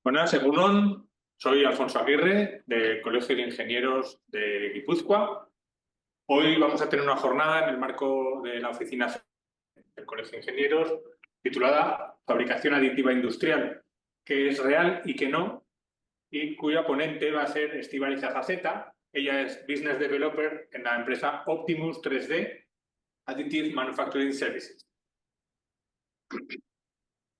Buenas, Egunon. Soy Alfonso Aguirre, del Colegio de Ingenieros de Guipúzcoa. Hoy vamos a tener una jornada en el marco de la oficina del Colegio de Ingenieros titulada Fabricación aditiva industrial, qué es real y qué no, y cuya ponente va a ser Estíbaliz Azaceta. Ella es Business Developer en la empresa Optimus 3D Additive Manufacturing Services.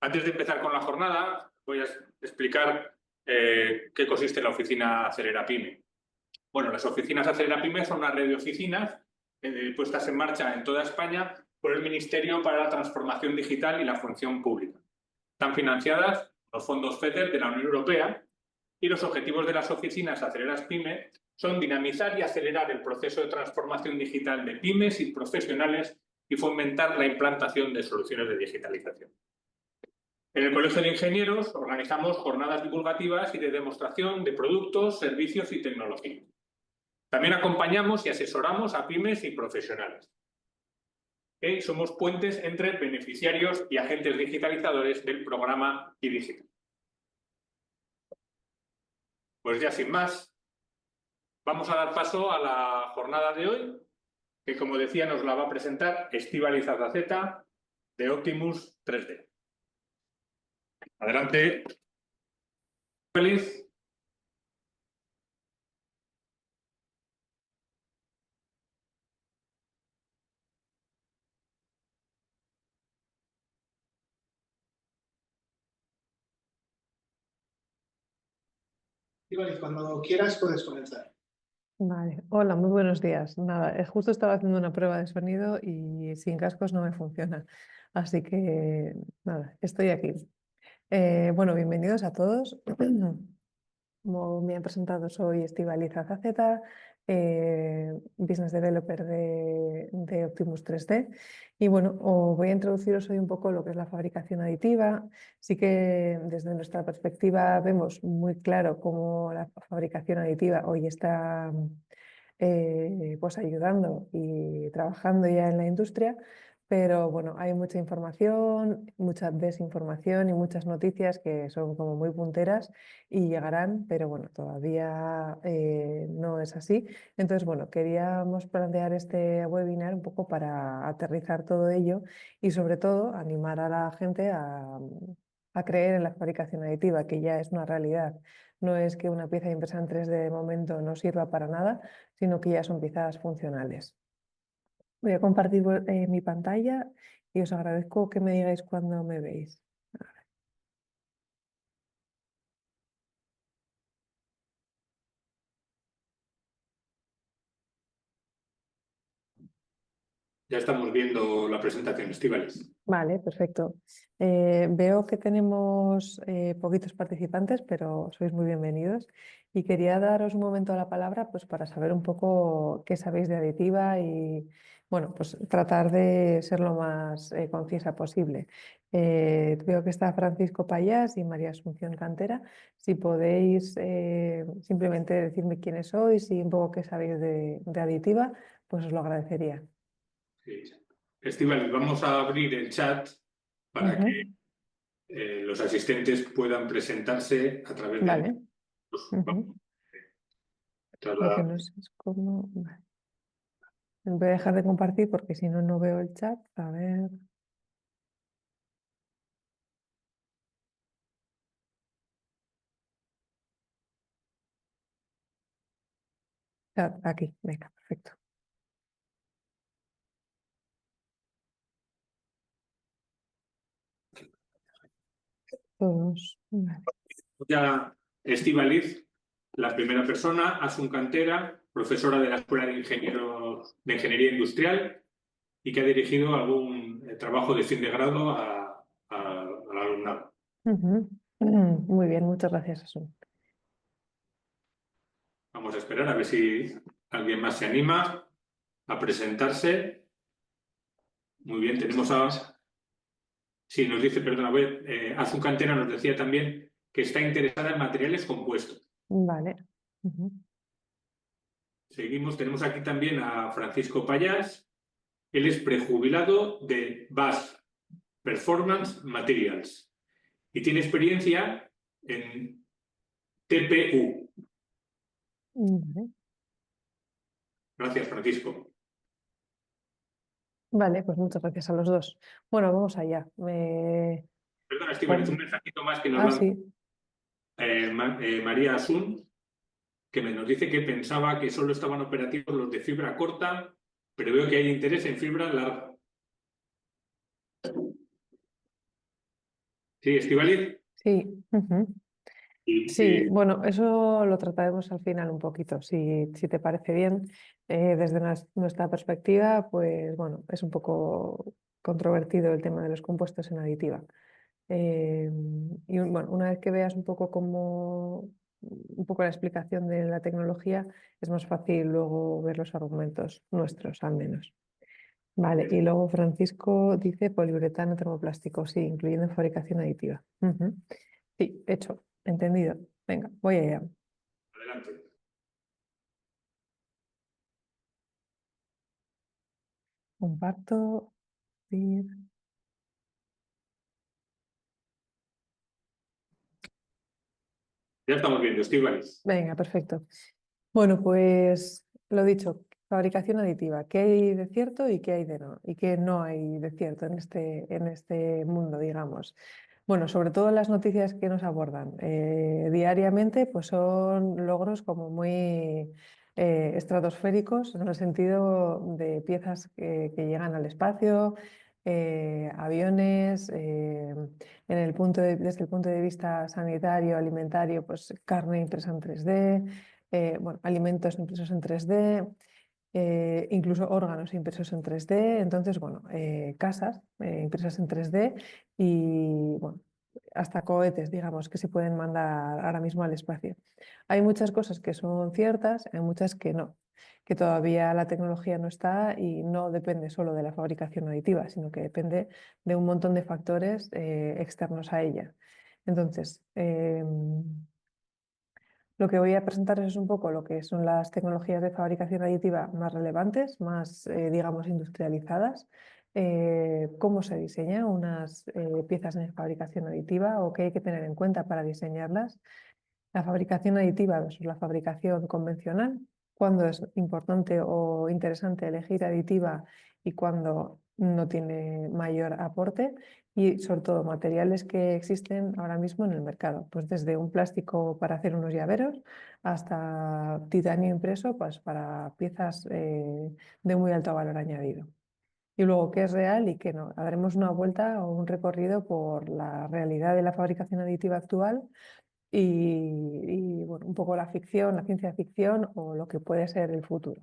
Antes de empezar con la jornada, voy a explicar qué consiste la oficina Acelera Pyme. Bueno, las oficinas Acelera Pyme son una red de oficinas puestas en marcha en toda España por el Ministerio para la Transformación Digital y la Función Pública. Están financiadas por los fondos FEDER de la Unión Europea y los objetivos de las oficinas Acelera Pyme son dinamizar y acelerar el proceso de transformación digital de pymes y profesionales y fomentar la implantación de soluciones de digitalización. En el Colegio de Ingenieros organizamos jornadas divulgativas y de demostración de productos, servicios y tecnología. También acompañamos y asesoramos a pymes y profesionales. Somos puentes entre beneficiarios y agentes digitalizadores del programa iDigital. Pues ya sin más, vamos a dar paso a la jornada de hoy, que como decía nos la va a presentar Estíbaliz Azaceta de Optimus 3D. Adelante, Estíbaliz. Estíbaliz, cuando quieras puedes comenzar. Vale, hola, muy buenos días. Nada, justo estaba haciendo una prueba de sonido y sin cascos no me funciona. Así que nada, estoy aquí. Bueno, bienvenidos a todos. Como me han presentado, soy Estíbaliz Azaceta, Business Developer de Optimus 3D. Y bueno, os voy a introduciros hoy un poco lo que es la fabricación aditiva. Sí que desde nuestra perspectiva vemos muy claro cómo la fabricación aditiva hoy está pues ayudando y trabajando ya en la industria. Pero bueno, hay mucha información, mucha desinformación y muchas noticias que son como muy punteras y llegarán, pero bueno, todavía no es así. Entonces, bueno, queríamos plantear este webinar un poco para aterrizar todo ello y sobre todo animar a la gente a creer en la fabricación aditiva, que ya es una realidad. No es que una pieza impresa en 3D de momento no sirva para nada, sino que ya son piezas funcionales. Voy a compartir mi pantalla y os agradezco que me digáis cuando me veis. Ya estamos viendo la presentación, Estíbaliz. Vale, perfecto. Veo que tenemos poquitos participantes, pero sois muy bienvenidos. Y quería daros un momento la palabra pues, para saber un poco qué sabéis de aditiva y bueno, pues tratar de ser lo más concisa posible. Veo que está Francisco Payás y María Asunción Cantera. Si podéis simplemente decirme quiénes sois y un poco qué sabéis de aditiva, pues os lo agradecería. Sí. Estíbaliz, vamos a abrir el chat para que los asistentes puedan presentarse a través de... Vale. Lo que no sé es cómo... Vale. Voy a dejar de compartir porque si no, no veo el chat. A ver. Chat, aquí, venga, perfecto. Todos. Vale. Ya Estíbaliz, la primera persona, Asun Cantera, profesora de la Escuela de Ingenieros de Ingeniería Industrial y que ha dirigido algún trabajo de fin de grado al alumnado. Muy bien, muchas gracias, Asun. Vamos a esperar a ver si alguien más se anima a presentarse. Muy bien, tenemos a... Sí, nos dice, perdona, Asun Cantera nos decía también que está interesada en materiales compuestos. Vale. Seguimos, tenemos aquí también a Francisco Payás. Él es prejubilado de BASF, Performance Materials, y tiene experiencia en TPU. Vale. Gracias, Francisco. Vale, pues muchas gracias a los dos. Bueno, vamos allá. Perdona, Estíbaliz, un mensajito más que nos lanza Sí. María Asun, que nos dice que pensaba que solo estaban operativos los de fibra corta, pero veo que hay interés en fibra larga. ¿Sí, Estíbaliz? Sí. Ujú. Sí, bueno, eso lo trataremos al final un poquito, si te parece bien. Desde nuestra perspectiva, pues bueno, es un poco controvertido el tema de los compuestos en aditiva. Y bueno, una vez que veas un poco un poco la explicación de la tecnología, es más fácil luego ver los argumentos nuestros, al menos. Vale, y luego Francisco dice poliuretano termoplástico, sí, incluyendo fabricación aditiva. Ujú. Sí, hecho, entendido. Venga, voy allá. Adelante. Comparto. Sí. Ya estamos viendo, Estíbaliz. Venga, perfecto. Bueno, pues lo dicho, fabricación aditiva. ¿Qué hay de cierto y qué hay de no? ¿Y qué no hay de cierto en este mundo, digamos? Bueno, sobre todo las noticias que nos abordan diariamente, pues son logros como muy estratosféricos en el sentido de piezas que llegan al espacio, aviones, desde el punto de vista sanitario, alimentario, pues carne impresa en 3D, bueno, alimentos impresos en 3D, incluso órganos impresos en 3D, entonces, bueno, casas impresas en 3D y, bueno, hasta cohetes, digamos, que se pueden mandar ahora mismo al espacio. Hay muchas cosas que son ciertas, hay muchas que no, que todavía la tecnología no está y no depende solo de la fabricación aditiva, sino que depende de un montón de factores externos a ella. Entonces, lo que voy a presentaros es un poco lo que son las tecnologías de fabricación aditiva más relevantes, más, digamos, industrializadas, cómo se diseñan unas piezas de fabricación aditiva o qué hay que tener en cuenta para diseñarlas, la fabricación aditiva versus la fabricación convencional, cuándo es importante o interesante elegir aditiva y cuándo no tiene mayor aporte y sobre todo materiales que existen ahora mismo en el mercado, pues desde un plástico para hacer unos llaveros hasta titanio impreso pues para piezas de muy alto valor añadido. Y luego qué es real y qué no. Daremos una vuelta o un recorrido por la realidad de la fabricación aditiva actual bueno, un poco la ficción, la ciencia ficción o lo que puede ser el futuro.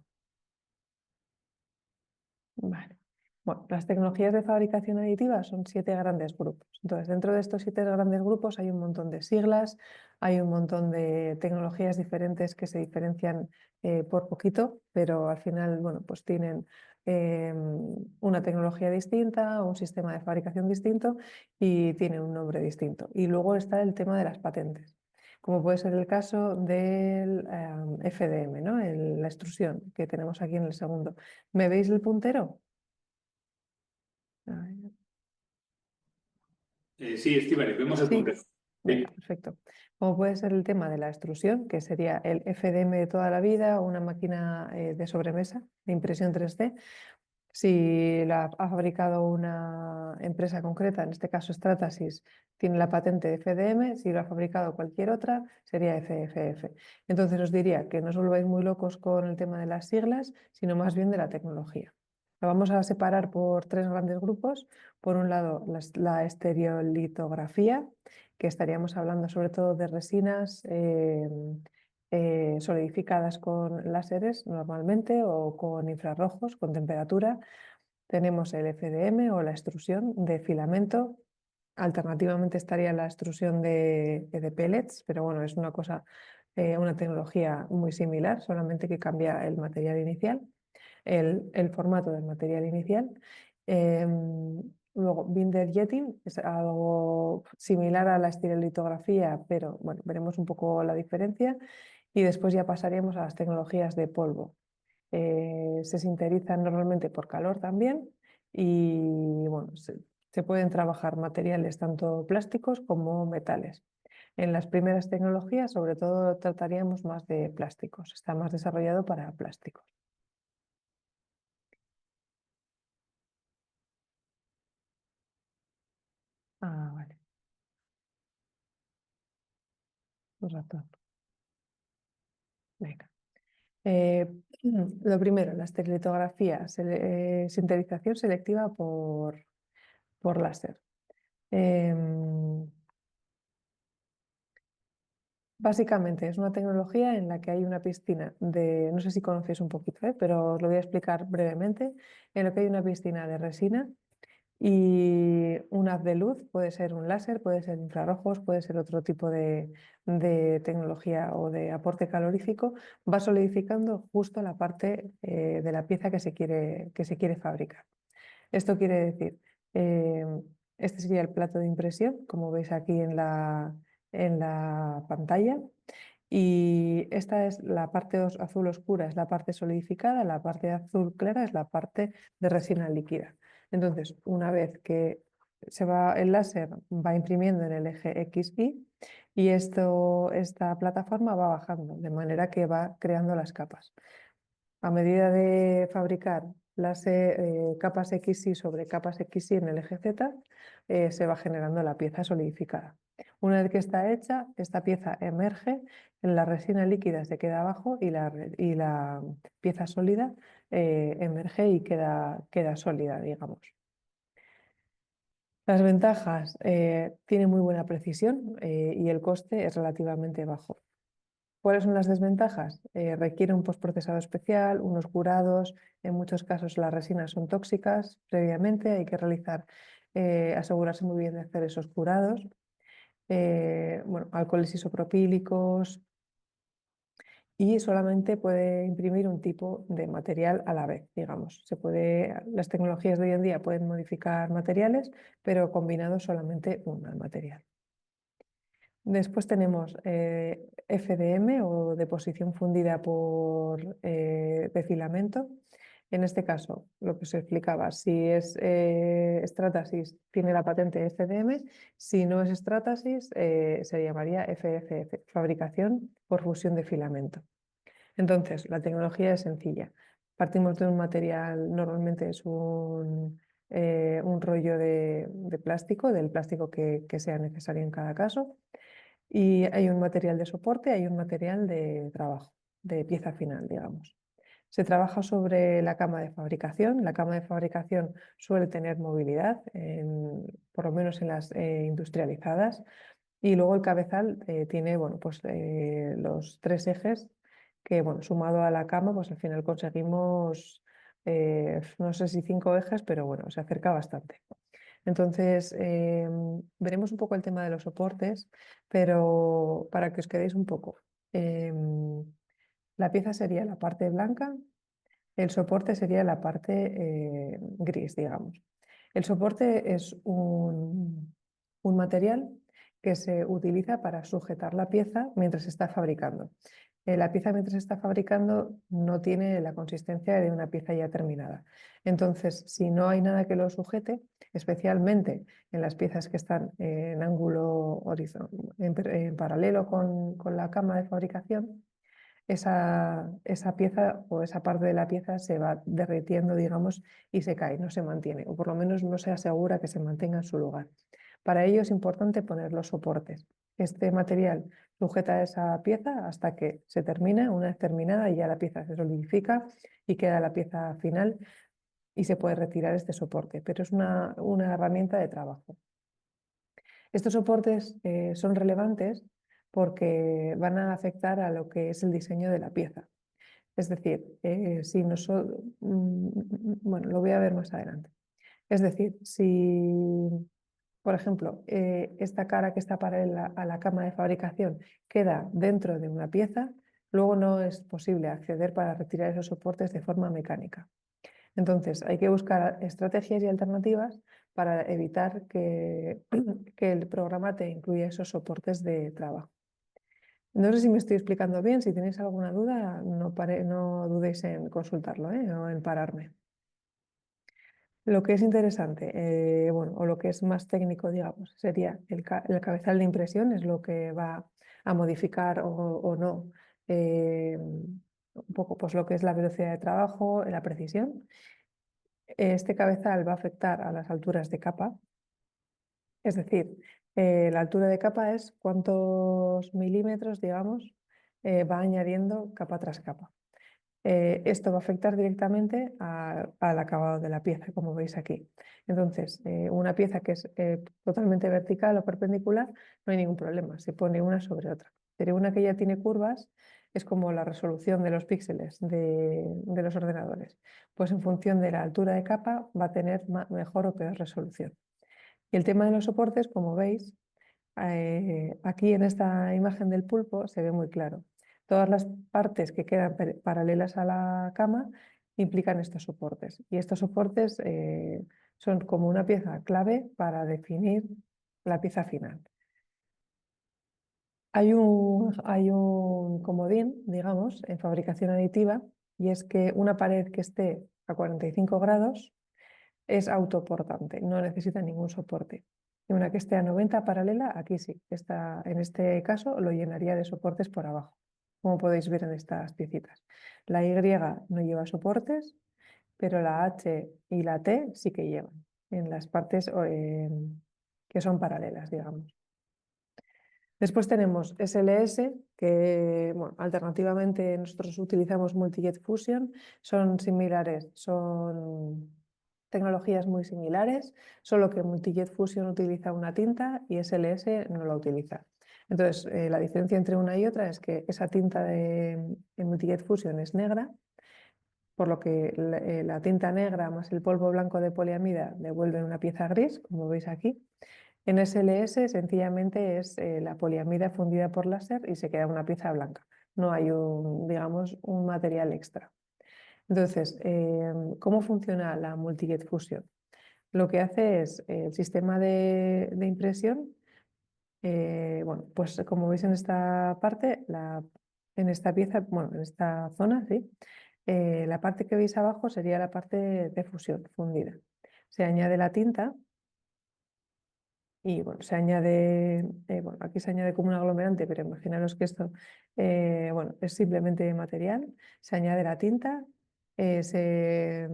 Vale. Bueno, las tecnologías de fabricación aditiva son 7 grandes grupos. Entonces, dentro de estos 7 grandes grupos hay un montón de siglas, hay un montón de tecnologías diferentes que se diferencian por poquito, pero al final, bueno, pues tienen una tecnología distinta, un sistema de fabricación distinto y tienen un nombre distinto. Y luego está el tema de las patentes, como puede ser el caso del FDM, ¿no? La extrusión que tenemos aquí en el segundo. ¿Me veis el puntero? A ver. Sí, Estíbaliz, vemos el Sí, punto. Sí. venga, perfecto. Como puede ser el tema de la extrusión, que sería el FDM de toda la vida, una máquina de sobremesa de impresión 3D. Si la ha fabricado una empresa concreta, en este caso Stratasys, tiene la patente de FDM. Si lo ha fabricado cualquier otra, sería FFF. Entonces os diría que no os volváis muy locos con el tema de las siglas, sino más bien de la tecnología. Lo vamos a separar por 3 grandes grupos. Por un lado, la estereolitografía, que estaríamos hablando sobre todo de resinas solidificadas con láseres normalmente o con infrarrojos, con temperatura. Tenemos el FDM o la extrusión de filamento. Alternativamente estaría la extrusión de pellets, pero bueno, es una cosa, una tecnología muy similar, solamente que cambia el material inicial, el formato del material inicial. Luego, binder jetting es algo similar a la estilolitografía, pero bueno, veremos un poco la diferencia. Y después ya pasaríamos a las tecnologías de polvo. Se sinterizan normalmente por calor también y bueno, Se pueden trabajar materiales tanto plásticos como metales. En las primeras tecnologías, sobre todo, trataríamos más de plásticos. Está más desarrollado para plásticos. Ah, vale. Un ratón. Venga. Lo primero, la estereolitografía, sintetización selectiva por láser. Básicamente es una tecnología en la que hay una piscina de, no sé si conocéis un poquito, pero os lo voy a explicar brevemente, en la que hay una piscina de resina y un haz de luz, puede ser un láser, puede ser infrarrojos, puede ser otro tipo de tecnología o de aporte calorífico, va solidificando justo la parte de la pieza que se quiere fabricar. Esto quiere decir, eh, este sería el plato de impresión, como veis aquí en la pantalla. Y esta es la parte azul oscura, es la parte solidificada, la parte azul clara es la parte de resina líquida. Entonces, una vez que el láser va imprimiendo en el eje XY y esta plataforma va bajando, de manera que va creando las capas. A medida de fabricar las capas XY sobre capas XY en el eje Z, se va generando la pieza solidificada. Una vez que está hecha, esta pieza emerge, la resina líquida se queda abajo y la pieza sólida emerge y queda sólida, digamos. Las ventajas, tiene muy buena precisión y el coste es relativamente bajo. ¿Cuáles son las desventajas? Requiere un postprocesado especial, unos curados, en muchos casos las resinas son tóxicas previamente, hay que asegurarse muy bien de hacer esos curados. Bueno, alcoholes isopropílicos y solamente puede imprimir un tipo de material a la vez, digamos. Las tecnologías de hoy en día pueden modificar materiales, pero combinados solamente un material. Después tenemos FDM o deposición fundida de filamento. En este caso, lo que os explicaba, si es Stratasys, tiene la patente FDM. Si no es Stratasys, se llamaría FFF, fabricación por fusión de filamento. Entonces, la tecnología es sencilla. Partimos de un material, normalmente es un rollo de plástico, del plástico que sea necesario en cada caso. Y hay un material de soporte, hay un material de trabajo, de pieza final, digamos. Se trabaja sobre la cama de fabricación. La cama de fabricación suele tener movilidad, por lo menos en las industrializadas. Y luego el cabezal tiene bueno, pues, los 3 ejes que, bueno, sumado a la cama, pues al final conseguimos, no sé si 5 ejes, pero bueno, se acerca bastante. Entonces, veremos un poco el tema de los soportes, pero para que os quedéis un poco. La pieza sería la parte blanca, el soporte sería la parte gris, digamos. El soporte es un material que se utiliza para sujetar la pieza mientras se está fabricando. La pieza mientras se está fabricando no tiene la consistencia de una pieza ya terminada. Entonces, si no hay nada que lo sujete, especialmente en las piezas que están en ángulo en paralelo con la cama de fabricación, esa pieza o esa parte de la pieza se va derritiendo, digamos, y se cae, no se mantiene, o por lo menos no se asegura que se mantenga en su lugar. Para ello es importante poner los soportes. Este material sujeta esa pieza hasta que se termina. Una vez terminada, ya la pieza se solidifica y queda la pieza final y se puede retirar este soporte, pero es una herramienta de trabajo. Estos soportes son relevantes porque van a afectar a lo que es el diseño de la pieza. Es decir, bueno, lo voy a ver más adelante. Es decir, si, por ejemplo, esta cara que está paralela a la cama de fabricación queda dentro de una pieza, luego no es posible acceder para retirar esos soportes de forma mecánica. Entonces, hay que buscar estrategias y alternativas para evitar que el programa te incluya esos soportes de trabajo. No sé si me estoy explicando bien. Si tenéis alguna duda, no dudéis en consultarlo, o en pararme. Lo que es interesante, bueno, o lo que es más técnico, digamos, sería el cabezal de impresión, es lo que va a modificar o no un poco pues, lo que es la velocidad de trabajo, la precisión. Este cabezal va a afectar a las alturas de capa, es decir, la altura de capa es cuántos milímetros, digamos, va añadiendo capa tras capa. Esto va a afectar directamente al acabado de la pieza, como veis aquí. Entonces, una pieza que es totalmente vertical o perpendicular, no hay ningún problema, se pone una sobre otra. Pero una que ya tiene curvas es como la resolución de los píxeles de los ordenadores. Pues en función de la altura de capa va a tener mejor o peor resolución. Y el tema de los soportes, como veis, aquí en esta imagen del pulpo se ve muy claro. Todas las partes que quedan paralelas a la cama implican estos soportes. Y estos soportes son como una pieza clave para definir la pieza final. Hay un comodín, digamos, en fabricación aditiva, y es que una pared que esté a 45 grados es autoportante, no necesita ningún soporte. Y una que esté a 90 paralela, aquí sí, en este caso lo llenaría de soportes por abajo, como podéis ver en estas piecitas. La Y no lleva soportes, pero la H y la T sí que llevan, en las partes que son paralelas, digamos. Después tenemos SLS, que bueno, alternativamente nosotros utilizamos Multi-Jet Fusion, son similares, son tecnologías muy similares, solo que Multi-Jet Fusion utiliza una tinta y SLS no la utiliza. Entonces, la diferencia entre una y otra es que esa tinta de Multi-Jet Fusion es negra, por lo que la tinta negra más el polvo blanco de poliamida devuelven una pieza gris, como veis aquí. En SLS sencillamente es la poliamida fundida por láser y se queda una pieza blanca. No hay digamos, un material extra. Entonces, ¿cómo funciona la Multi-Jet Fusion? Lo que hace es el sistema de impresión, bueno, pues como veis en esta parte, en esta pieza, bueno, en esta zona, ¿sí? La parte que veis abajo sería la parte de fusión fundida. Se añade la tinta. Y bueno, se añade, bueno, aquí se añade como un aglomerante, pero imaginaros que esto bueno, es simplemente material. Se añade la tinta, se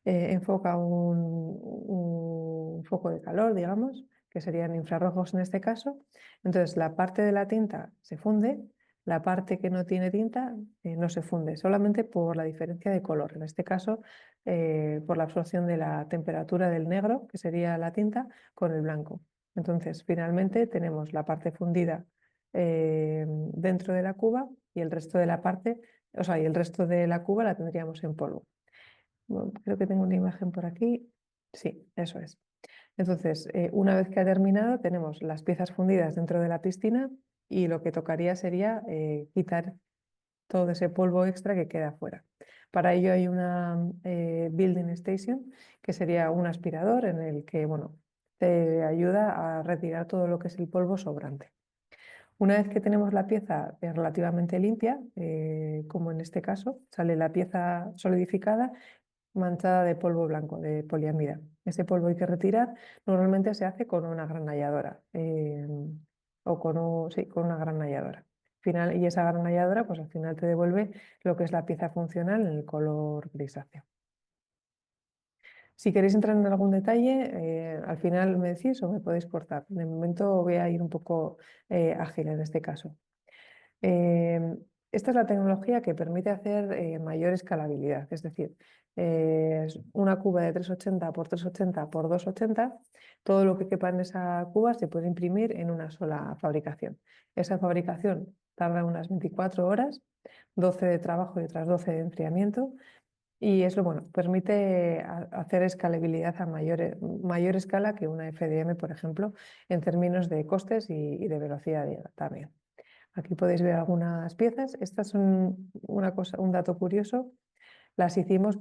enfoca un foco de calor, digamos, que serían infrarrojos en este caso. Entonces la parte de la tinta se funde, la parte que no tiene tinta no se funde, solamente por la diferencia de color. En este caso, por la absorción de la temperatura del negro, que sería la tinta, con el blanco. Entonces, finalmente tenemos la parte fundida dentro de la cuba y el resto de la parte, o sea, y el resto de la cuba la tendríamos en polvo. Bueno, creo que tengo una imagen por aquí. Sí, eso es. Entonces, una vez que ha terminado, tenemos las piezas fundidas dentro de la piscina y lo que tocaría sería quitar todo ese polvo extra que queda afuera. Para ello hay una building station, que sería un aspirador en el que, bueno, te ayuda a retirar todo lo que es el polvo sobrante. Una vez que tenemos la pieza relativamente limpia, como en este caso, sale la pieza solidificada manchada de polvo blanco, de poliamida. Ese polvo hay que retirar. Normalmente se hace con una granalladora o sí, con una granalladora. Y esa granalladora pues al final te devuelve lo que es la pieza funcional en el color grisáceo. Si queréis entrar en algún detalle, al final me decís o me podéis cortar. De momento voy a ir un poco ágil en este caso. Eh, Esta es la tecnología que permite hacer mayor escalabilidad, es decir, una cuba de 380 por 380 por 280, todo lo que quepa en esa cuba se puede imprimir en una sola fabricación. Esa fabricación tarda unas 24 horas, 12 de trabajo y otras 12 de enfriamiento, y eso, bueno, permite hacer escalabilidad a mayor escala que una FDM, por ejemplo, en términos de costes y de velocidad también. Aquí podéis ver algunas piezas. Estas son un dato curioso. Las hicimos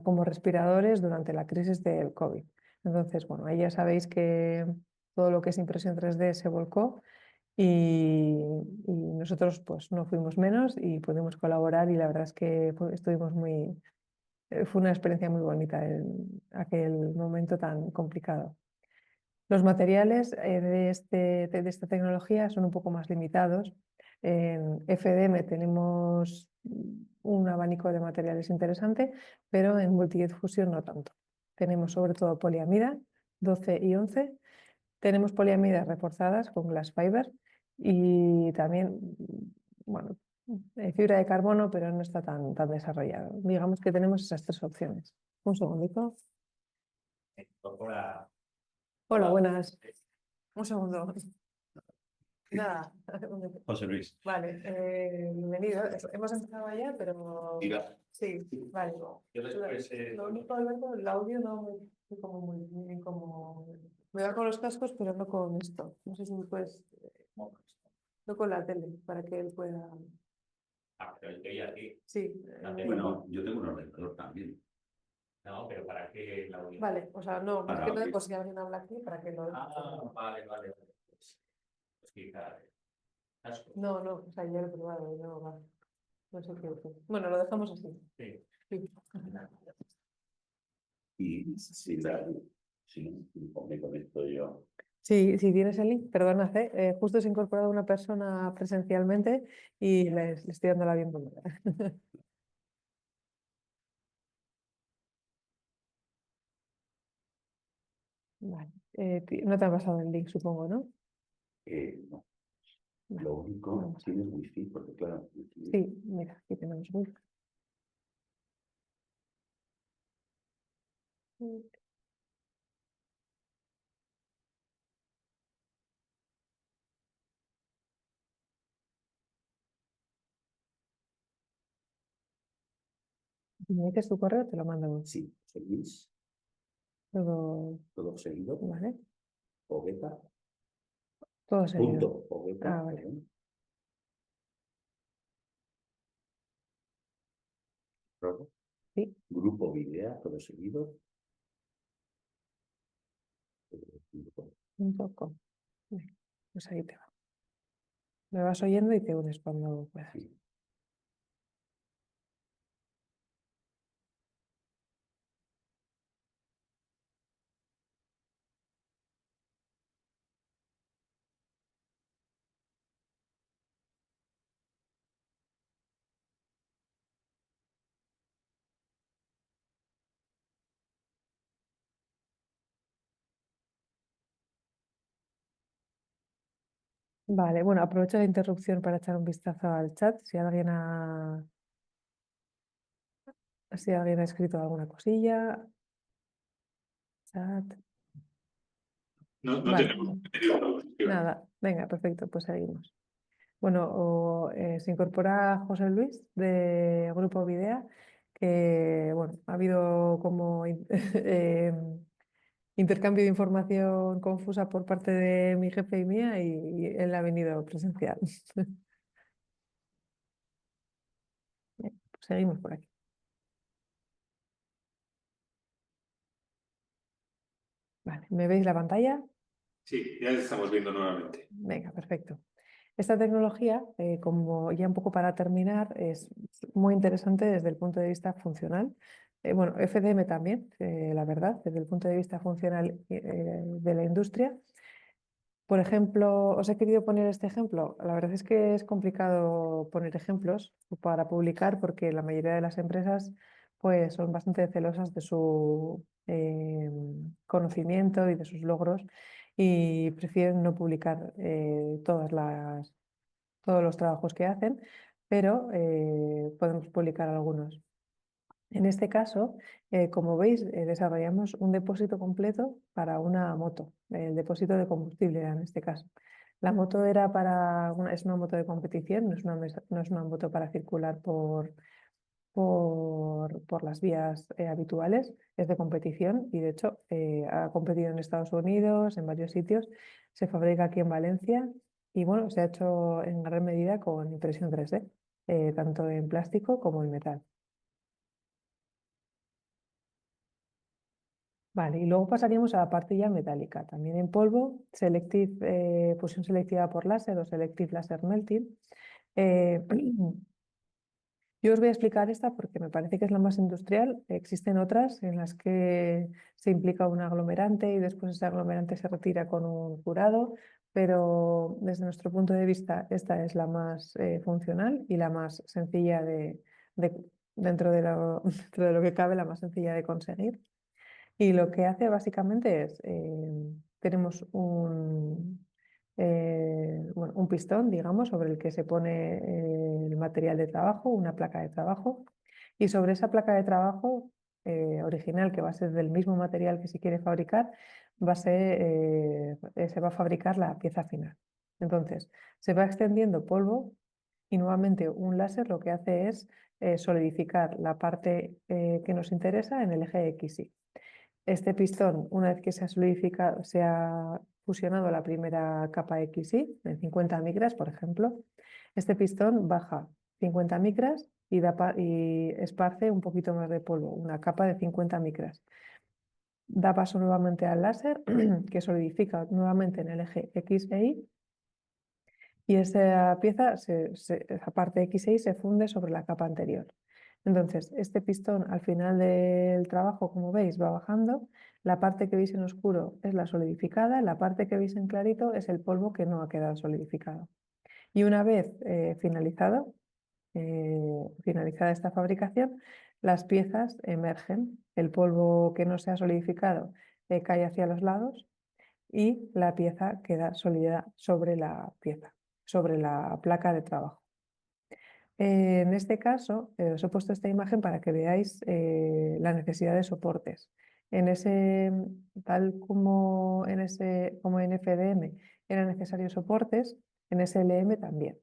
como respiradores durante la crisis del COVID. Entonces, bueno, ahí ya sabéis que todo lo que es impresión 3D se volcó y nosotros pues no fuimos menos y pudimos colaborar y la verdad es que estuvimos muy, fue una experiencia muy bonita en aquel momento tan complicado. Los materiales de esta tecnología son un poco más limitados. En FDM tenemos un abanico de materiales interesante, pero en multijet fusión no tanto. Tenemos sobre todo poliamida 12 y 11. Tenemos poliamidas reforzadas con glass fiber y también, bueno, fibra de carbono, pero no está tan desarrollado. Digamos que tenemos esas tres opciones. Un segundito. Hola. Hola, buenas. Un segundo. Nada. José Luis. Vale, bienvenido. Hemos empezado ya, pero... Diga. Sí, vale. Yo después, Lo único, Alberto, el audio no me como muy bien como... Me va con los cascos, pero no con esto. No sé si me puedes... No con la tele, para que él pueda... Pero estoy aquí. Sí. Bueno, yo tengo un ordenador también. No, pero ¿para qué la audio? Vale, o sea, no, más Para que nada, abrir. pues si alguien habla aquí, para que lo... Vale. Pues quizá. No, o sea, ya lo he probado, y no va. No sé qué. Bueno, lo dejamos así. Sí. Sí. Y si me conecto yo. Sí, si tienes el link, perdona, justo se ha incorporado una persona presencialmente y le estoy dando la bienvenida. Vale. No te ha pasado el link, supongo, ¿no? No. Vale, Lo único, vamos a tienes wifi, porque claro. Sí, mira, aquí tenemos wifi. Si me dices tu correo, te lo mando Sí, seguís, todo, todo seguido, ¿vale? Pogueta, Todo seguido. punto Pogueta, Vale. perdón, rojo, Sí, grupo Videa, todo seguido, un poco. Venga, pues ahí te va. Me vas oyendo y te unes cuando puedas. sí. Vale, bueno, aprovecho la interrupción para echar un vistazo al chat. Si alguien ha escrito alguna cosilla. Chat. No Vale, tenemos entendido, ¿no? nada, venga, perfecto, pues seguimos. Bueno, se incorpora José Luis de Grupo Videa, que bueno, ha habido como intercambio de información confusa por parte de mi jefe y mía y él ha venido presencial. Pues seguimos por aquí. Vale, ¿me veis la pantalla? Sí, ya estamos viendo nuevamente. Venga, perfecto. Esta tecnología, como ya un poco para terminar, es muy interesante desde el punto de vista funcional. Bueno, FDM también, la verdad, desde el punto de vista funcional de la industria. Por ejemplo, os he querido poner este ejemplo. La verdad es que es complicado poner ejemplos para publicar porque la mayoría de las empresas pues, son bastante celosas de su conocimiento y de sus logros y prefieren no publicar todos los trabajos que hacen, pero podemos publicar algunos. En este caso, como veis, desarrollamos un depósito completo para una moto, el depósito de combustible en este caso. La moto es una moto de competición, no es una moto para circular por las vías habituales, es de competición y de hecho ha competido en Estados Unidos, en varios sitios, se fabrica aquí en Valencia y bueno, se ha hecho en gran medida con impresión 3D, tanto en plástico como en metal. Vale, y luego pasaríamos a la parte ya metálica, también en polvo, fusión selectiva por láser o selective laser melting. Eh, Yo os voy a explicar esta porque me parece que es la más industrial. Existen otras en las que se implica un aglomerante y después ese aglomerante se retira con un curado, pero desde nuestro punto de vista esta es la más funcional y la más sencilla de- dentro de dentro de lo que cabe, la más sencilla de conseguir. Y lo que hace básicamente es, tenemos bueno, un pistón, digamos, sobre el que se pone el material de trabajo, una placa de trabajo, y sobre esa placa de trabajo original, que va a ser del mismo material que se quiere fabricar, se va a fabricar la pieza final. Entonces, se va extendiendo polvo y nuevamente un láser lo que hace es solidificar la parte que nos interesa en el eje XY. Este pistón, una vez que se ha solidificado, se ha fusionado la primera capa XY, en 50 micras, por ejemplo, este pistón baja 50 micras y esparce un poquito más de polvo, una capa de 50 micras. Da paso nuevamente al láser, que solidifica nuevamente en el eje X e Y, y esa pieza, esa parte X e Y se funde sobre la capa anterior. Entonces, este pistón al final del trabajo, como veis, va bajando. La parte que veis en oscuro es la solidificada, la parte que veis en clarito es el polvo que no ha quedado solidificado. Y una vez finalizada esta fabricación, las piezas emergen. El polvo que no se ha solidificado cae hacia los lados y la pieza queda sólida sobre la pieza, sobre la placa de trabajo. En este caso, os he puesto esta imagen para que veáis la necesidad de soportes. Tal como como en FDM eran necesarios soportes, en SLM también.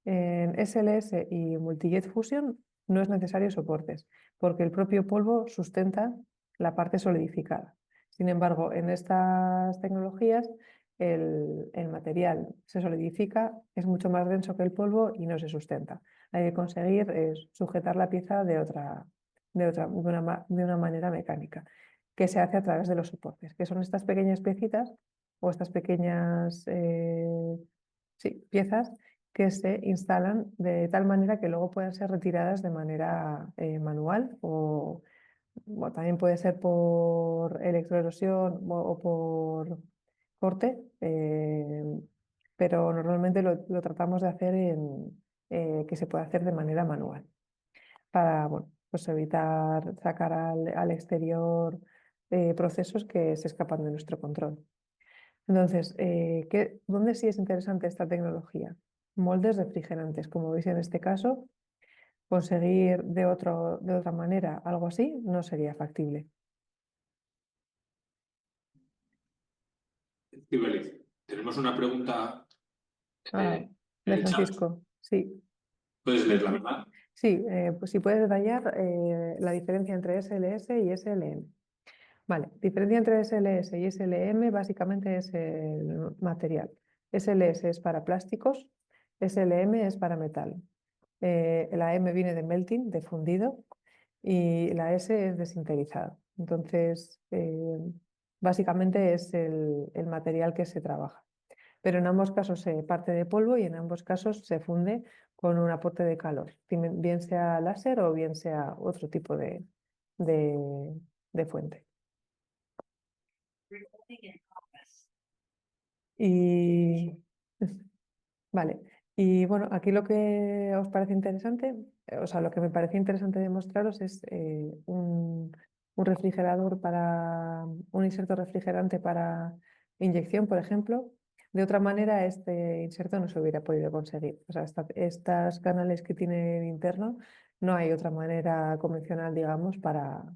En SLS y Multijet Fusion no es necesario soportes, porque el propio polvo sustenta la parte solidificada. Sin embargo, en estas tecnologías el material se solidifica, es mucho más denso que el polvo y no se sustenta. Hay que conseguir sujetar la pieza de una manera mecánica, que se hace a través de los soportes, que son estas pequeñas piecitas o estas pequeñas sí, piezas que se instalan de tal manera que luego puedan ser retiradas de manera manual o bueno, también puede ser por electroerosión o por corte, pero normalmente lo tratamos de hacer que se puede hacer de manera manual para bueno, pues evitar sacar al exterior procesos que se escapan de nuestro control. Entonces, ¿dónde sí es interesante esta tecnología? Moldes refrigerantes, como veis en este caso, conseguir de otra manera algo así no sería factible. Estíbaliz, tenemos una pregunta Ah, en de el chat. Francisco, sí. ¿Puedes leerla, verdad? Sí, pues si puedes detallar la diferencia entre SLS y SLM. Vale, diferencia entre SLS y SLM básicamente es el material. SLS es para plásticos, SLM es para metal. La M viene de melting, de fundido, y la S es de sinterizado. Entonces, básicamente es el material que se trabaja. Pero en ambos casos se parte de polvo y en ambos casos se funde con un aporte de calor, bien sea láser o bien sea otro tipo de fuente. Y vale, y bueno, aquí lo que os parece interesante, o sea, lo que me parece interesante demostraros es un refrigerador un inserto refrigerante para inyección, por ejemplo. De otra manera, este inserto no se hubiera podido conseguir. O sea, estas canales que tienen interno, no hay otra manera convencional, digamos, para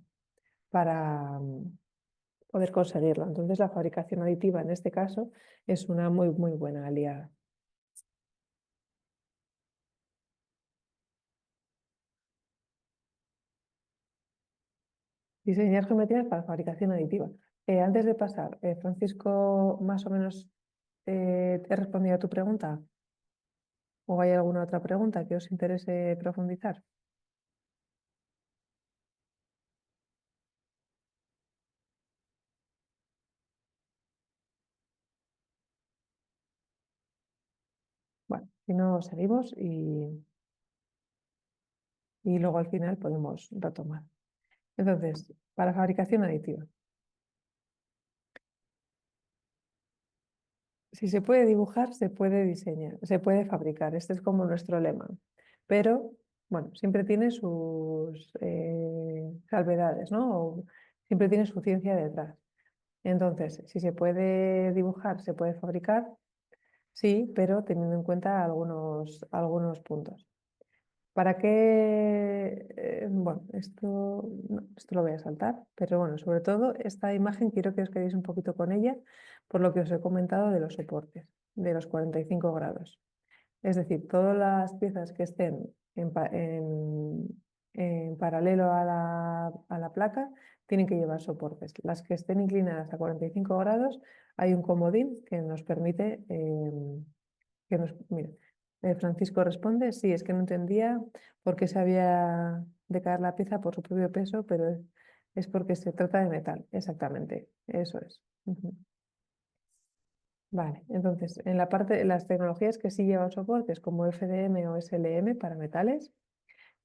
poder conseguirlo. Entonces, la fabricación aditiva en este caso es una muy, muy buena aliada. Diseñar geometrías para fabricación aditiva. Antes de pasar, Francisco, más o menos he respondido a tu pregunta. ¿O hay alguna otra pregunta que os interese profundizar? Bueno, si no, seguimos y y luego al final podemos retomar. Entonces, para fabricación aditiva. Si se puede dibujar, se puede diseñar, se puede fabricar. Este es como nuestro lema. Pero, bueno, siempre tiene sus salvedades, ¿no? O siempre tiene su ciencia detrás. Entonces, si se puede dibujar, se puede fabricar, sí, pero teniendo en cuenta algunos puntos. ¿Para qué? Bueno, esto lo voy a saltar, pero bueno, sobre todo esta imagen quiero que os quedéis un poquito con ella, por lo que os he comentado de los soportes, de los 45 grados. Es decir, todas las piezas que estén en paralelo a la placa tienen que llevar soportes. Las que estén inclinadas a 45 grados, hay un comodín que nos permite mira, Francisco responde, sí, es que no entendía por qué se había de caer la pieza por su propio peso, pero es porque se trata de metal, exactamente, eso es. Ujú. Vale, entonces, en la parte de las tecnologías que sí llevan soportes, como FDM o SLM para metales,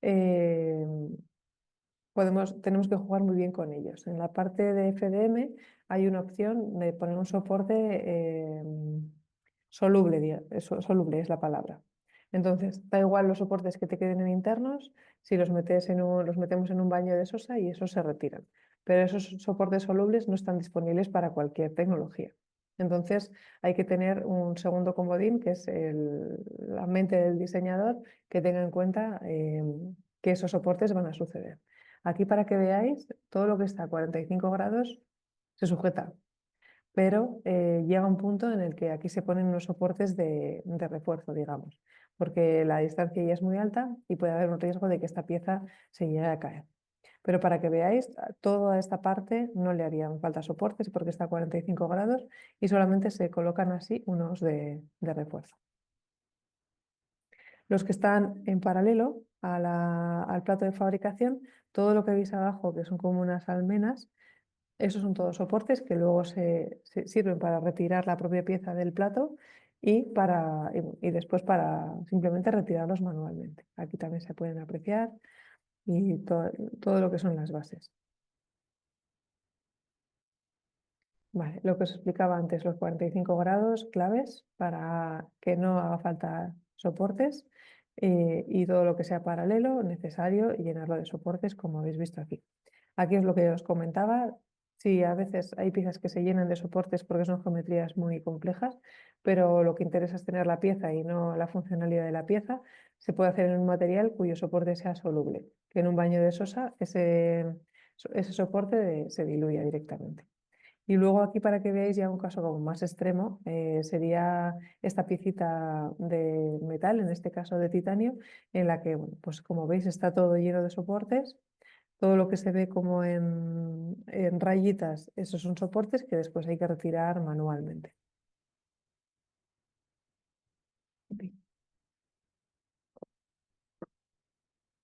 eh, tenemos que jugar muy bien con ellos. En la parte de FDM hay una opción de poner un soporte soluble, soluble es la palabra. Entonces, da igual los soportes que te queden en internos, si los metemos en un baño de sosa y esos se retiran. Pero esos soportes solubles no están disponibles para cualquier tecnología. Entonces, hay que tener un segundo comodín, que es la mente del diseñador, que tenga en cuenta que esos soportes van a suceder. Aquí, para que veáis, todo lo que está a 45 grados se sujeta, pero llega un punto en el que aquí se ponen unos soportes de refuerzo, digamos, porque la distancia ya es muy alta y puede haber un riesgo de que esta pieza se llegue a caer. Pero para que veáis, toda esta parte no le harían falta soportes porque está a 45 grados y solamente se colocan así unos de refuerzo. Los que están en paralelo al plato de fabricación, todo lo que veis abajo, que son como unas almenas, esos son todos soportes que luego se sirven para retirar la propia pieza del plato y después para simplemente retirarlos manualmente. Aquí también se pueden apreciar y todo lo que son las bases. Vale, lo que os explicaba antes, los 45 grados claves para que no haga falta soportes y todo lo que sea paralelo, necesario llenarlo de soportes, como habéis visto aquí. Aquí es lo que os comentaba. Sí, a veces hay piezas que se llenan de soportes porque son geometrías muy complejas, pero lo que interesa es tener la pieza y no la funcionalidad de la pieza. Se puede hacer en un material cuyo soporte sea soluble, que en un baño de sosa ese soporte se diluya directamente. Y luego aquí, para que veáis ya un caso como más extremo, sería esta piecita de metal, en este caso de titanio, en la que, bueno, pues como veis está todo lleno de soportes. Todo lo que se ve como en rayitas, esos son soportes que después hay que retirar manualmente.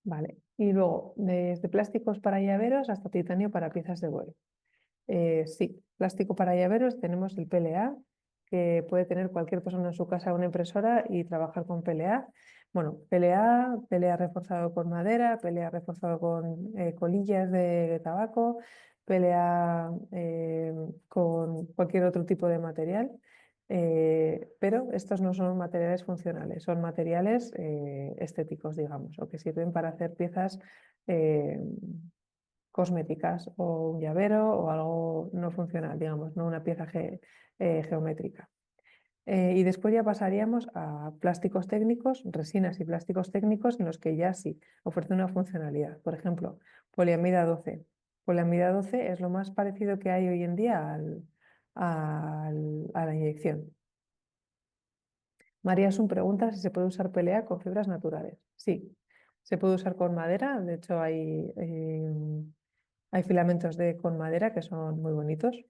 Vale. Y luego, desde plásticos para llaveros hasta titanio para piezas de vuelo. Sí, plástico para llaveros tenemos el PLA, que puede tener cualquier persona en su casa una impresora y trabajar con PLA. Bueno, PLA reforzado con madera, PLA reforzado con colillas de tabaco, PLA con cualquier otro tipo de material. Pero estos no son materiales funcionales, son materiales estéticos, digamos, o que sirven para hacer piezas cosméticas o un llavero o algo no funcional, digamos, no una pieza geométrica. Y después ya pasaríamos a plásticos técnicos, resinas y plásticos técnicos en los que ya sí ofrecen una funcionalidad. Por ejemplo, poliamida 12. Poliamida 12 es lo más parecido que hay hoy en día a la inyección. María Sun pregunta si se puede usar PLA con fibras naturales. Sí, se puede usar con madera. De hecho, hay filamentos con madera que son muy bonitos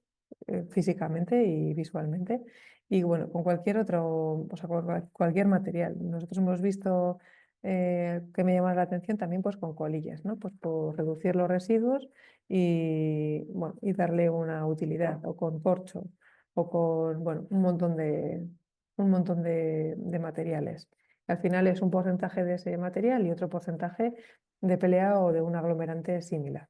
físicamente y visualmente. Y bueno, con cualquier otro, o sea, con cualquier material. Nosotros hemos visto que me llama la atención también pues con colillas, ¿no? Pues por reducir los residuos y, bueno, y darle una utilidad, o con corcho, o con, bueno, un montón de materiales. Al final es un porcentaje de ese material y otro porcentaje de PLA o de un aglomerante similar.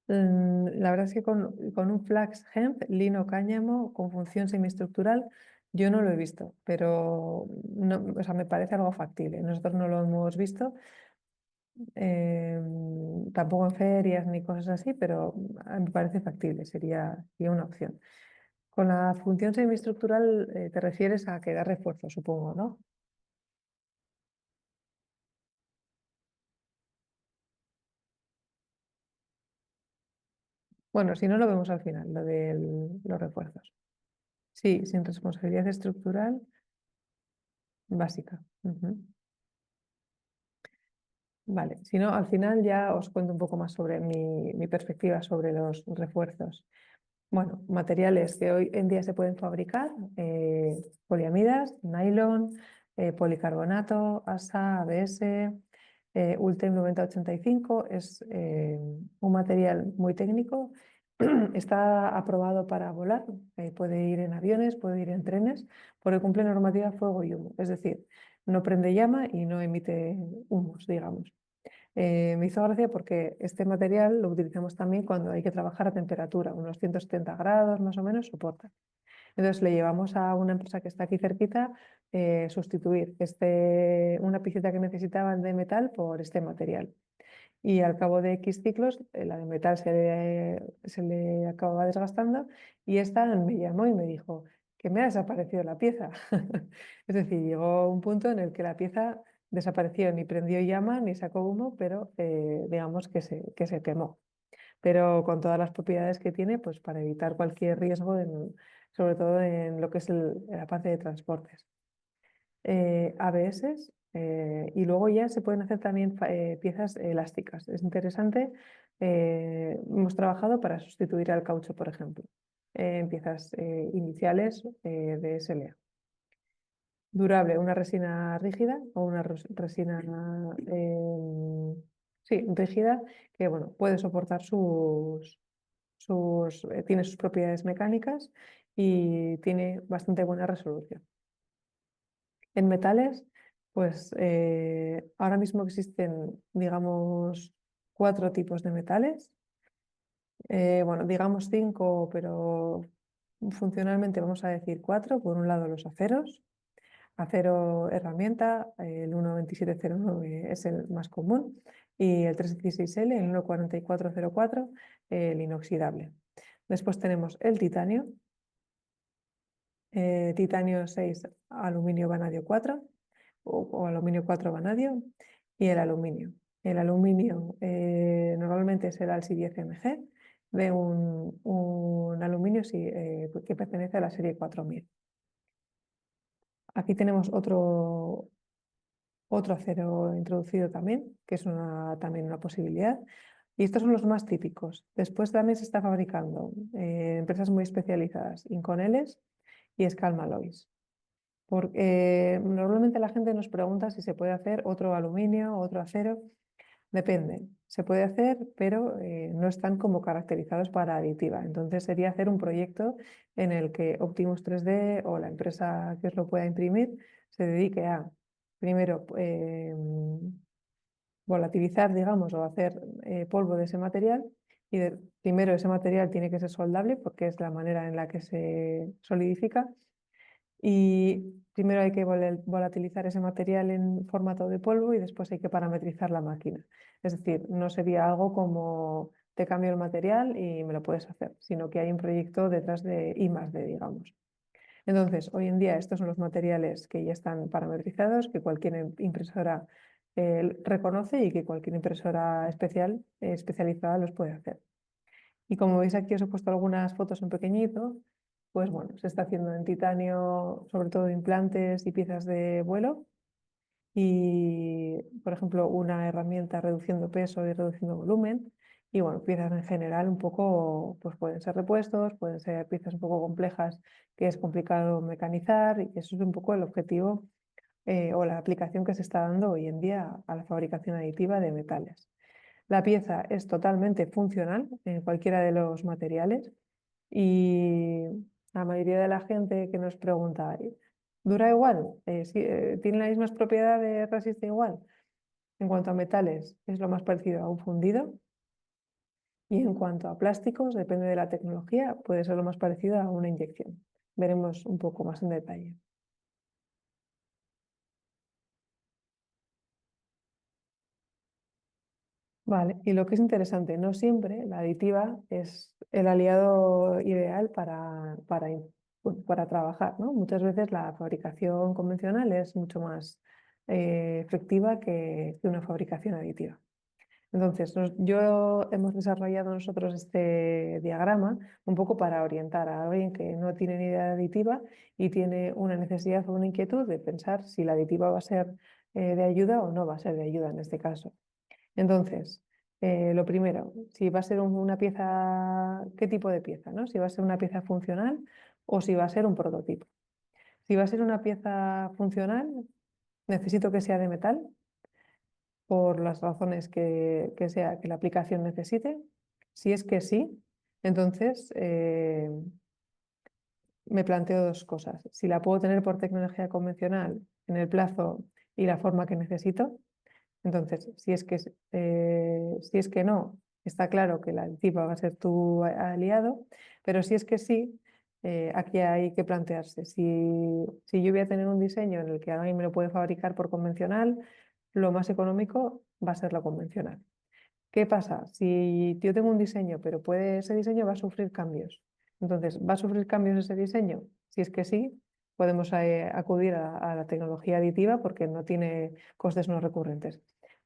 La verdad es que con un flax hemp, lino cáñamo con función semiestructural, yo no lo he visto, pero no, o sea, me parece algo factible. Nosotros no lo hemos visto, tampoco en ferias ni cosas así, pero me parece factible, sería una opción. Con la función semiestructural te refieres a que da refuerzo, supongo, ¿no? Bueno, si no lo vemos al final, lo de los refuerzos. Sí, sin responsabilidad estructural básica. Ujú. Vale, si no, al final ya os cuento un poco más sobre mi perspectiva sobre los refuerzos. Bueno, materiales que hoy en día se pueden fabricar, poliamidas, nylon, policarbonato, ASA, ABS, Ultem 9085 es un material muy técnico, está aprobado para volar, puede ir en aviones, puede ir en trenes, porque cumple normativa fuego y humo, es decir, no prende llama y no emite humos, digamos. Me hizo gracia porque este material lo utilizamos también cuando hay que trabajar a temperatura, unos 170 grados más o menos soporta. Entonces le llevamos a una empresa que está aquí cerquita sustituir una piecita que necesitaban de metal por este material. Y al cabo de X ciclos, la de metal se le acababa desgastando y esta me llamó y me dijo que me ha desaparecido la pieza. Es decir, llegó un punto en el que la pieza desapareció, ni prendió llama, ni sacó humo, pero digamos que se quemó. Pero con todas las propiedades que tiene, pues para evitar cualquier riesgo, sobre todo en lo que es la parte de transportes. ABS y luego ya se pueden hacer también piezas elásticas. Es interesante. Hemos trabajado para sustituir al caucho, por ejemplo, en piezas iniciales de SLA. Durable, una resina rígida o una resina sí, rígida que bueno, puede soportar tiene sus propiedades mecánicas y tiene bastante buena resolución. En metales, pues ahora mismo existen, digamos, 4 tipos de metales. Bueno, digamos 5, pero funcionalmente vamos a decir 4. Por un lado, los aceros. Acero herramienta, el 12709 es el más común y el 316L, el 14404, el inoxidable. Después tenemos el titanio, titanio 6, aluminio vanadio 4 o aluminio 4 vanadio y el aluminio. El aluminio normalmente es el ALSI 10MG de un aluminio que pertenece a la serie 4000. Aquí tenemos otro acero introducido también, que es también una posibilidad. Y estos son los más típicos. Después también se está fabricando empresas muy especializadas, Inconeles y Scalmaloys. Porque normalmente la gente nos pregunta si se puede hacer otro aluminio, otro acero. Depende, se puede hacer, pero no están como caracterizados para aditiva. Entonces sería hacer un proyecto en el que Optimus 3D o la empresa que os lo pueda imprimir se dedique a, primero, volatilizar, digamos, o hacer polvo de ese material. Y primero ese material tiene que ser soldable porque es la manera en la que se solidifica. Y primero hay que volatilizar ese material en formato de polvo y después hay que parametrizar la máquina. Es decir, no sería algo como te cambio el material y me lo puedes hacer, sino que hay un proyecto detrás de I+D, digamos. Entonces, hoy en día estos son los materiales que ya están parametrizados, que cualquier impresora reconoce y que cualquier impresora especializada los puede hacer. Y como veis aquí os he puesto algunas fotos en pequeñito, pues bueno, se está haciendo en titanio, sobre todo implantes y piezas de vuelo. Y, por ejemplo, una herramienta reduciendo peso y reduciendo volumen. Y bueno, piezas en general un poco, pues pueden ser repuestos, pueden ser piezas un poco complejas que es complicado mecanizar. Y eso es un poco el objetivo o la aplicación que se está dando hoy en día a la fabricación aditiva de metales. La pieza es totalmente funcional en cualquiera de los materiales y la mayoría de la gente que nos pregunta, ¿dura igual? ¿Tiene las mismas propiedades, resiste igual? En cuanto a metales, es lo más parecido a un fundido. Y en cuanto a plásticos, depende de la tecnología, puede ser lo más parecido a una inyección. Veremos un poco más en detalle. Vale, y lo que es interesante, no siempre la aditiva es el aliado ideal para trabajar, ¿no? Muchas veces la fabricación convencional es mucho más efectiva que una fabricación aditiva. Entonces, hemos desarrollado nosotros este diagrama un poco para orientar a alguien que no tiene ni idea de aditiva y tiene una necesidad o una inquietud de pensar si la aditiva va a ser de ayuda o no va a ser de ayuda en este caso. Entonces, lo primero, si va a ser una pieza, ¿qué tipo de pieza, ¿no? Si va a ser una pieza funcional o si va a ser un prototipo. Si va a ser una pieza funcional, necesito que sea de metal, por las razones que sea que la aplicación necesite. Si es que sí, entonces me planteo dos cosas. Si la puedo tener por tecnología convencional en el plazo y la forma que necesito. Entonces, si es que no, está claro que la aditiva va a ser tu aliado, pero si es que sí, aquí hay que plantearse. Si yo voy a tener un diseño en el que alguien me lo puede fabricar por convencional, lo más económico va a ser lo convencional. ¿Qué pasa? Si yo tengo un diseño, pero ese diseño va a sufrir cambios. Entonces, ¿va a sufrir cambios ese diseño? Si es que sí, podemos acudir a la tecnología aditiva porque no tiene costes no recurrentes.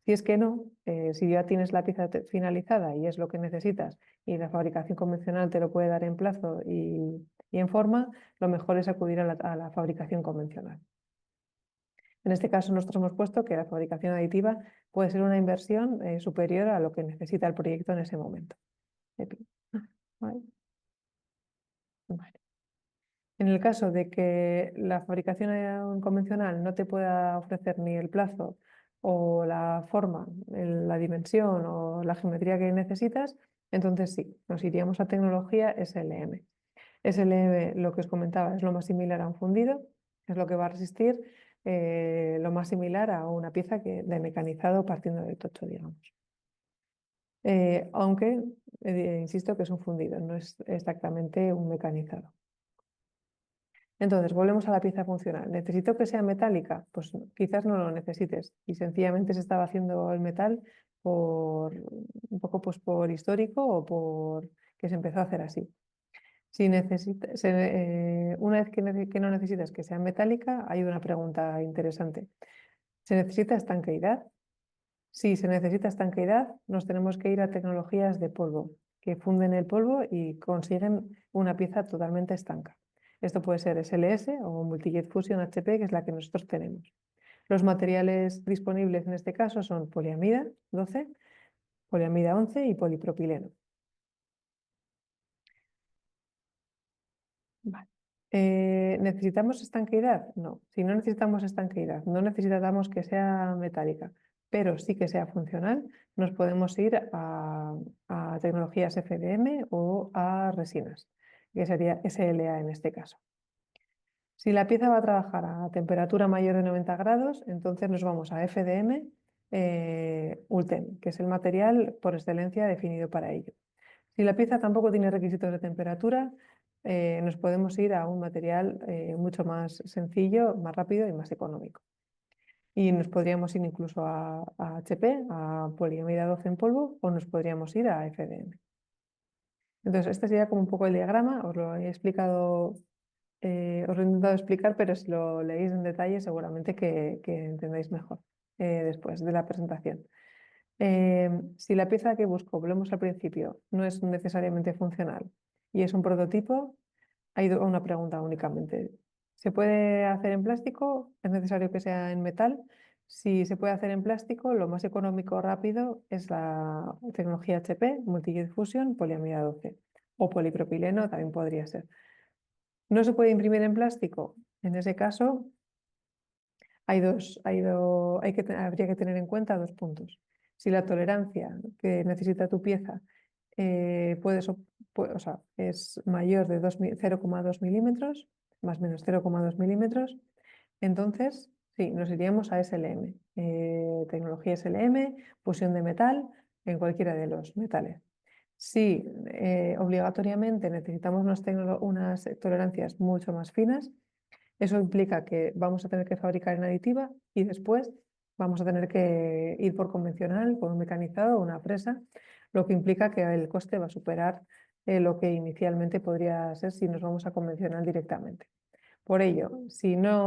Si es que no, si ya tienes la pieza finalizada y es lo que necesitas y la fabricación convencional te lo puede dar en plazo y en forma, lo mejor es acudir a la fabricación convencional. En este caso, nosotros hemos puesto que la fabricación aditiva puede ser una inversión superior a lo que necesita el proyecto en ese momento. ¿Vale? Vale. En el caso de que la fabricación convencional no te pueda ofrecer ni el plazo o la forma, la dimensión o la geometría que necesitas, entonces sí, nos iríamos a tecnología SLM. SLM, lo que os comentaba, es lo más similar a un fundido, es lo que va a resistir lo más similar a una pieza de mecanizado partiendo del tocho, digamos. Aunque, insisto, que es un fundido, no es exactamente un mecanizado. Entonces, volvemos a la pieza funcional. ¿Necesito que sea metálica? Pues quizás no lo necesites y sencillamente se estaba haciendo el metal un poco pues, por histórico o por que se empezó a hacer así. Si una vez que no necesitas que sea metálica, hay una pregunta interesante. ¿Se necesita estanqueidad? Si se necesita estanqueidad, nos tenemos que ir a tecnologías de polvo, que funden el polvo y consiguen una pieza totalmente estanca. Esto puede ser SLS o Multi-Jet Fusion HP, que es la que nosotros tenemos. Los materiales disponibles en este caso son poliamida 12, poliamida 11 y polipropileno. Vale. ¿Necesitamos estanqueidad? No. Si no necesitamos estanqueidad, no necesitamos que sea metálica, pero sí que sea funcional, nos podemos ir a tecnologías FDM o a resinas, que sería SLA en este caso. Si la pieza va a trabajar a temperatura mayor de 90 grados, entonces nos vamos a FDM ULTEM, que es el material por excelencia definido para ello. Si la pieza tampoco tiene requisitos de temperatura, nos podemos ir a un material mucho más sencillo, más rápido y más económico. Y nos podríamos ir incluso a HP, a poliamida 12 en polvo, o nos podríamos ir a FDM. Entonces, este sería como un poco el diagrama, os lo he explicado, os lo he intentado explicar, pero si lo leéis en detalle seguramente que entendáis mejor después de la presentación. Si la pieza que busco, volvemos al principio, no es necesariamente funcional y es un prototipo, hay una pregunta únicamente. ¿Se puede hacer en plástico? ¿Es necesario que sea en metal? Si se puede hacer en plástico, lo más económico rápido es la tecnología HP, Multi-Jet Fusion, poliamida 12 o polipropileno, también podría ser. ¿No se puede imprimir en plástico? En ese caso, habría que tener en cuenta dos puntos. Si la tolerancia que necesita tu pieza o sea, es mayor de 0,2 milímetros, más o menos 0,2 milímetros, entonces sí, nos iríamos a SLM, tecnología SLM, fusión de metal en cualquiera de los metales. Si obligatoriamente necesitamos unas tolerancias mucho más finas, eso implica que vamos a tener que fabricar en aditiva y después vamos a tener que ir por convencional, por un mecanizado o una fresa, lo que implica que el coste va a superar lo que inicialmente podría ser si nos vamos a convencional directamente. Por ello, si no